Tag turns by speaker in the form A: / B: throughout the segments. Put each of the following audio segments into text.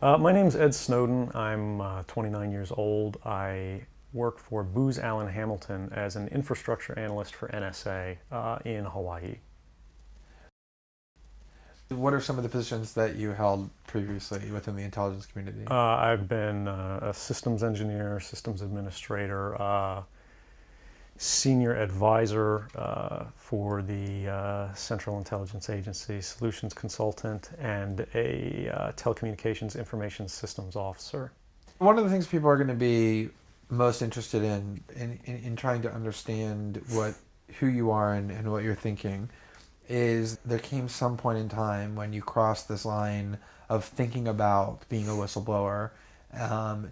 A: My name's Ed Snowden. I'm 29 years old. I work for Booz Allen Hamilton as an infrastructure analyst for NSA in Hawaii.
B: What are some of the positions that you held previously within the intelligence community?
A: I've been a systems engineer, systems administrator, senior advisor for the Central Intelligence Agency, solutions consultant, and a telecommunications information systems officer.
B: One of the things people are going to be most interested in trying to understand who you are and what you're thinking is there came some point in time when you crossed this line of thinking about being a whistleblower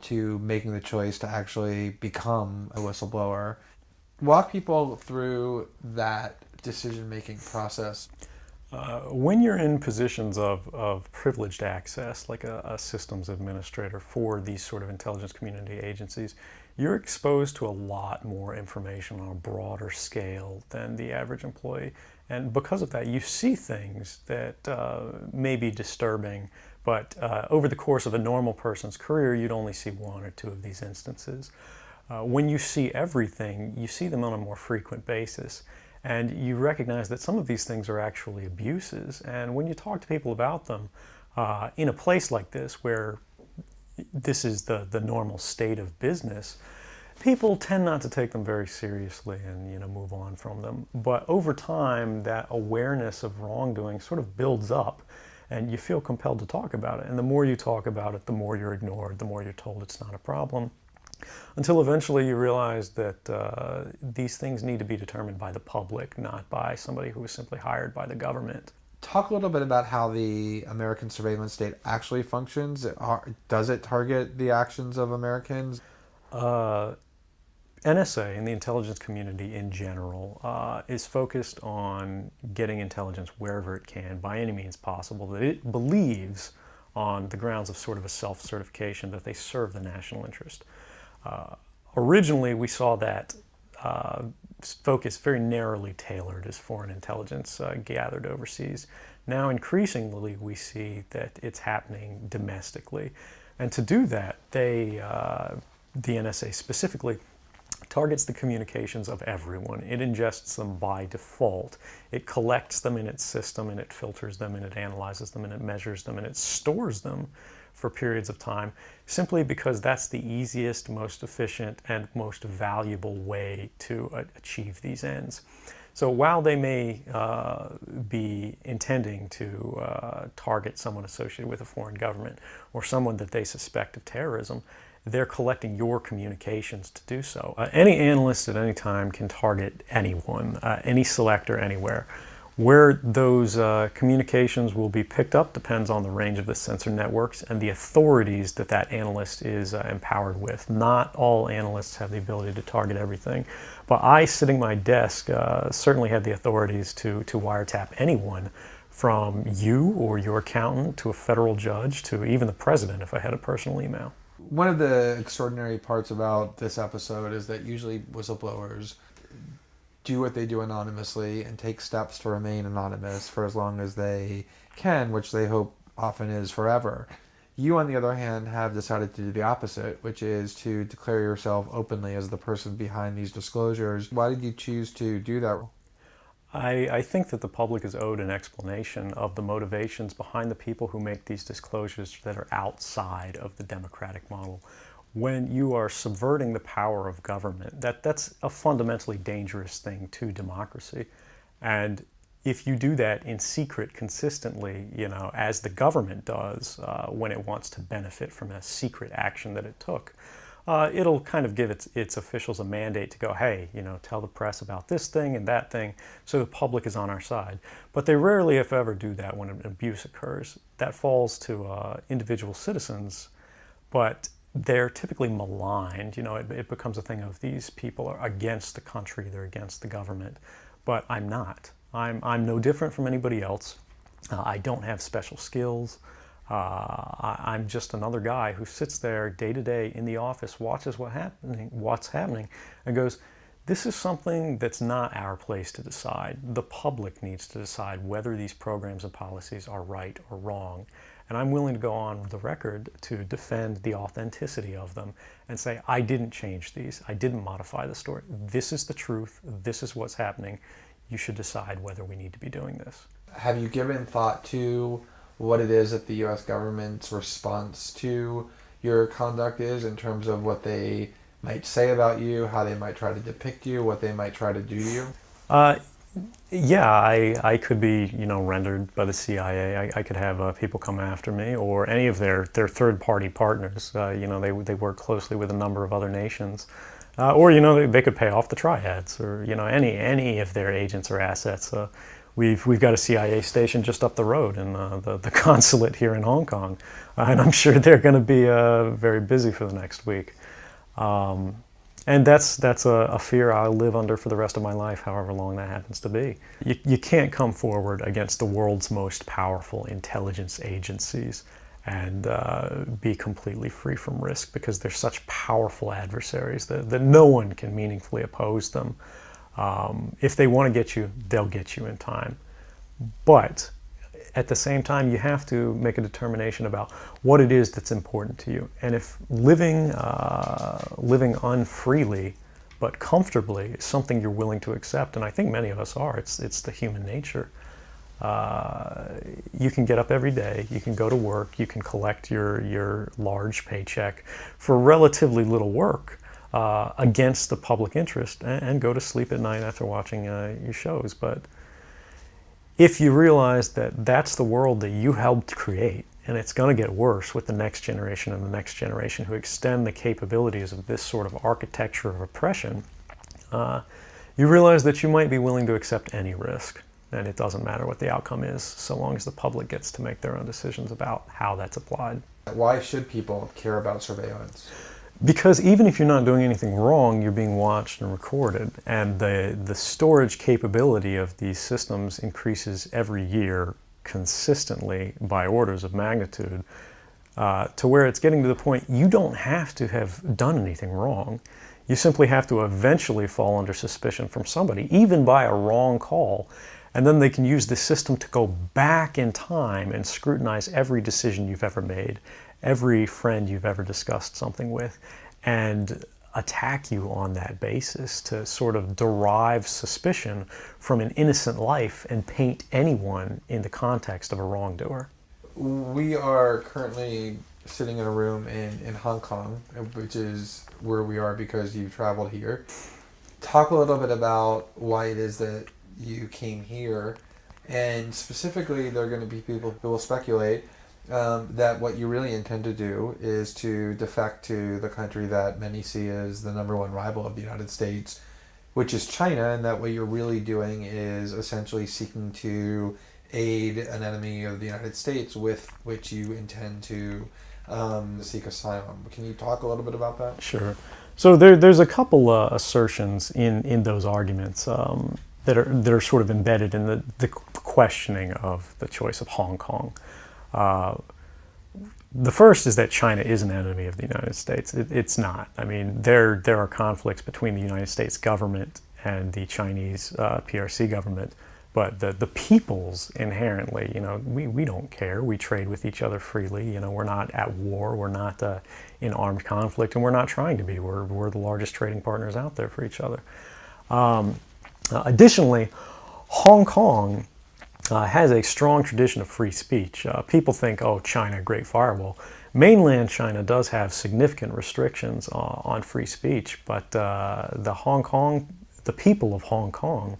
B: to making the choice to actually become a whistleblower. Walk people through that decision-making process.
A: When you're in positions of privileged access, like a systems administrator for these sort of intelligence community agencies, you're exposed to a lot more information on a broader scale than the average employee. And because of that, you see things that may be disturbing, but over the course of a normal person's career, you'd only see one or two of these instances. When you see everything, you see them on a more frequent basis. And you recognize that some of these things are actually abuses. And when you talk to people about them, in a place like this where this is the normal state of business, people tend not to take them very seriously and move on from them. But over time, that awareness of wrongdoing sort of builds up, and you feel compelled to talk about it. And the more you talk about it, the more you're ignored, the more you're told it's not a problem, until eventually you realize that these things need to be determined by the public, not by somebody who was simply hired by the government.
B: Talk a little bit about how the American surveillance state actually functions. Does it target the actions of Americans?
A: NSA and the intelligence community in general is focused on getting intelligence wherever it can by any means possible that it believes, on the grounds of sort of a self-certification, that they serve the national interest. Originally, we saw that focus very narrowly tailored as foreign intelligence gathered overseas. Now, increasingly, we see that it's happening domestically. And to do that, the NSA specifically targets the communications of everyone. It ingests them by default. It collects them in its system, and it filters them, and it analyzes them, and it measures them, and it stores them for periods of time, simply because that's the easiest, most efficient, and most valuable way to achieve these ends. So while they may be intending to target someone associated with a foreign government or someone that they suspect of terrorism, they're collecting your communications to do so. Any analyst at any time can target anyone, any selector, anywhere. Where those communications will be picked up depends on the range of the sensor networks and the authorities that that analyst is empowered with. Not all analysts have the ability to target everything, but I, sitting at my desk, certainly had the authorities to wiretap anyone, from you or your accountant to a federal judge to even the president if I had a personal email.
B: One of the extraordinary parts about this episode is that usually whistleblowers do what they do anonymously and take steps to remain anonymous for as long as they can, which they hope often is forever. You, on the other hand, have decided to do the opposite, which is to declare yourself openly as the person behind these disclosures. Why did you choose to do that?
A: I think that the public is owed an explanation of the motivations behind the people who make these disclosures that are outside of the democratic model. When you are subverting the power of government, that's a fundamentally dangerous thing to democracy. And if you do that in secret consistently, as the government does when it wants to benefit from a secret action that it took, it'll kind of give its officials a mandate to go, hey, tell the press about this thing and that thing, so the public is on our side. But they rarely, if ever, do that when an abuse occurs. That falls to individual citizens, but they're typically maligned. It becomes a thing of these people are against the country, they're against the government. But I'm not. I'm no different from anybody else. I don't have special skills. I'm just another guy who sits there day to day in the office, watches what's happening, and goes, this is something that's not our place to decide. The public needs to decide whether these programs and policies are right or wrong. And I'm willing to go on the record to defend the authenticity of them and say, I didn't change these. I didn't modify the story. This is the truth. This is what's happening. You should decide whether we need to be doing this.
B: Have you given thought to what it is that the U.S. government's response to your conduct is, in terms of what they might say about you, how they might try to depict you, what they might try to do to you?
A: Yeah, I could be, rendered by the CIA. I could have people come after me, or any of their third-party partners. They work closely with a number of other nations, or they could pay off the triads, or any of their agents or assets. We've got a CIA station just up the road in the consulate here in Hong Kong, and I'm sure they're going to be very busy for the next week. And that's a fear I'll live under for the rest of my life, however long that happens to be. You can't come forward against the world's most powerful intelligence agencies and be completely free from risk, because they're such powerful adversaries that no one can meaningfully oppose them. If they want to get you, they'll get you in time. But at the same time, you have to make a determination about what it is that's important to you. And if living unfreely but comfortably is something you're willing to accept, and I think many of us are, it's the human nature. You can get up every day, you can go to work, you can collect your large paycheck for relatively little work against the public interest, and go to sleep at night after watching your shows. But if you realize that that's the world that you helped create, and it's going to get worse with the next generation and the next generation who extend the capabilities of this sort of architecture of oppression, you realize that you might be willing to accept any risk. And it doesn't matter what the outcome is, so long as the public gets to make their own decisions about how that's applied.
B: Why should people care about surveillance?
A: Because even if you're not doing anything wrong, you're being watched and recorded. And the storage capability of these systems increases every year consistently by orders of magnitude, to where it's getting to the point you don't have to have done anything wrong. You simply have to eventually fall under suspicion from somebody, even by a wrong call. And then they can use the system to go back in time and scrutinize every decision you've ever made, every friend you've ever discussed something with, and attack you on that basis to sort of derive suspicion from an innocent life and paint anyone in the context of a wrongdoer.
B: We are currently sitting in a room in Hong Kong, which is where we are because you traveled here. Talk a little bit about why it is that you came here, and specifically there are going to be people who will speculate that what you really intend to do is to defect to the country that many see as the number one rival of the United States, which is China, and that what you're really doing is essentially seeking to aid an enemy of the United States with which you intend to seek asylum. Can you talk a little bit about that?
A: Sure. So there's a couple assertions in those arguments that are sort of embedded in the questioning of the choice of Hong Kong. The first is that China is an enemy of the United States. It's not. I mean, there are conflicts between the United States government and the Chinese PRC government, but the peoples inherently, we don't care. We trade with each other freely. We're not at war. We're not in armed conflict, and we're not trying to be. We're the largest trading partners out there for each other. Additionally, Hong Kong has a strong tradition of free speech. People think, oh, China, great firewall. Mainland China does have significant restrictions on free speech, but the people of Hong Kong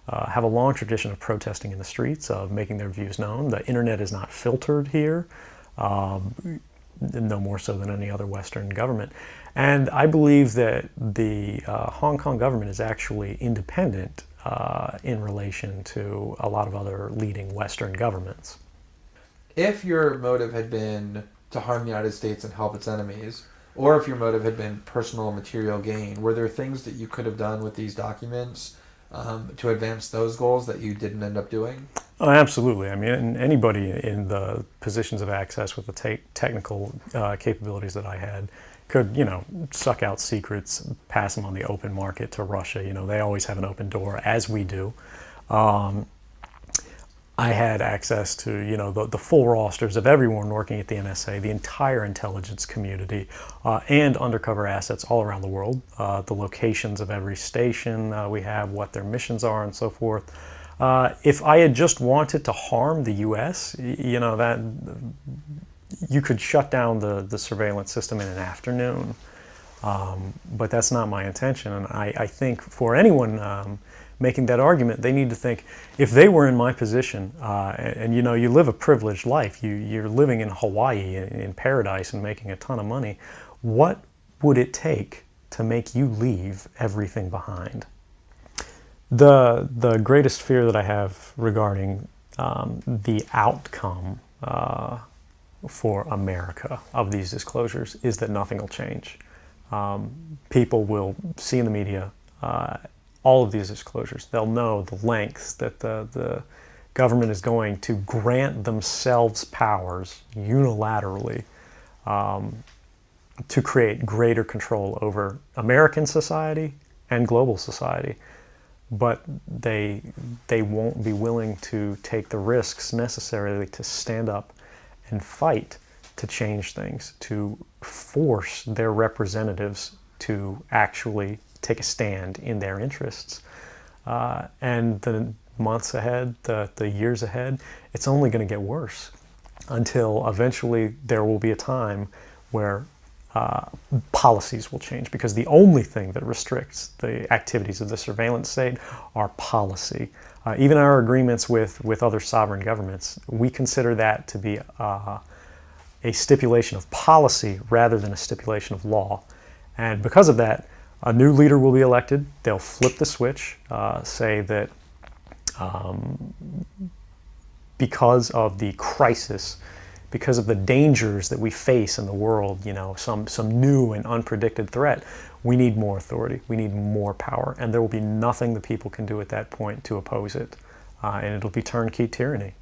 A: have a long tradition of protesting in the streets, of making their views known. The internet is not filtered here, no more so than any other Western government. And I believe that the Hong Kong government is actually independent in relation to a lot of other leading Western governments.
B: If your motive had been to harm the United States and help its enemies, or if your motive had been personal material gain, were there things that you could have done with these documents to advance those goals that you didn't end up doing?
A: Oh, absolutely. I mean, anybody in the positions of access with the technical capabilities that I had could, suck out secrets, pass them on the open market to Russia. They always have an open door, as we do. I had access to, the full rosters of everyone working at the NSA, the entire intelligence community, and undercover assets all around the world, the locations of every station we have, what their missions are, and so forth. If I had just wanted to harm the U.S., that you could shut down the surveillance system in an afternoon. But that's not my intention, and I think for anyone making that argument, they need to think, if they were in my position, and you live a privileged life, you're living in Hawaii in paradise and making a ton of money, what would it take to make you leave everything behind? The greatest fear that I have regarding the outcome for America of these disclosures is that nothing will change. People will see in the media all of these disclosures. They'll know the lengths that the government is going to grant themselves powers unilaterally to create greater control over American society and global society. But they won't be willing to take the risks necessarily to stand up and fight to change things, to force their representatives to actually take a stand in their interests. And the months ahead, the years ahead, it's only going to get worse until eventually there will be a time where policies will change, because the only thing that restricts the activities of the surveillance state are policy. Even our agreements with other sovereign governments, we consider that to be a stipulation of policy rather than a stipulation of law. And because of that, a new leader will be elected. They'll flip the switch, say that because of the crisis, because of the dangers that we face in the world, some new and unpredicted threat, we need more authority, we need more power, and there will be nothing the people can do at that point to oppose it, and it'll be turnkey tyranny.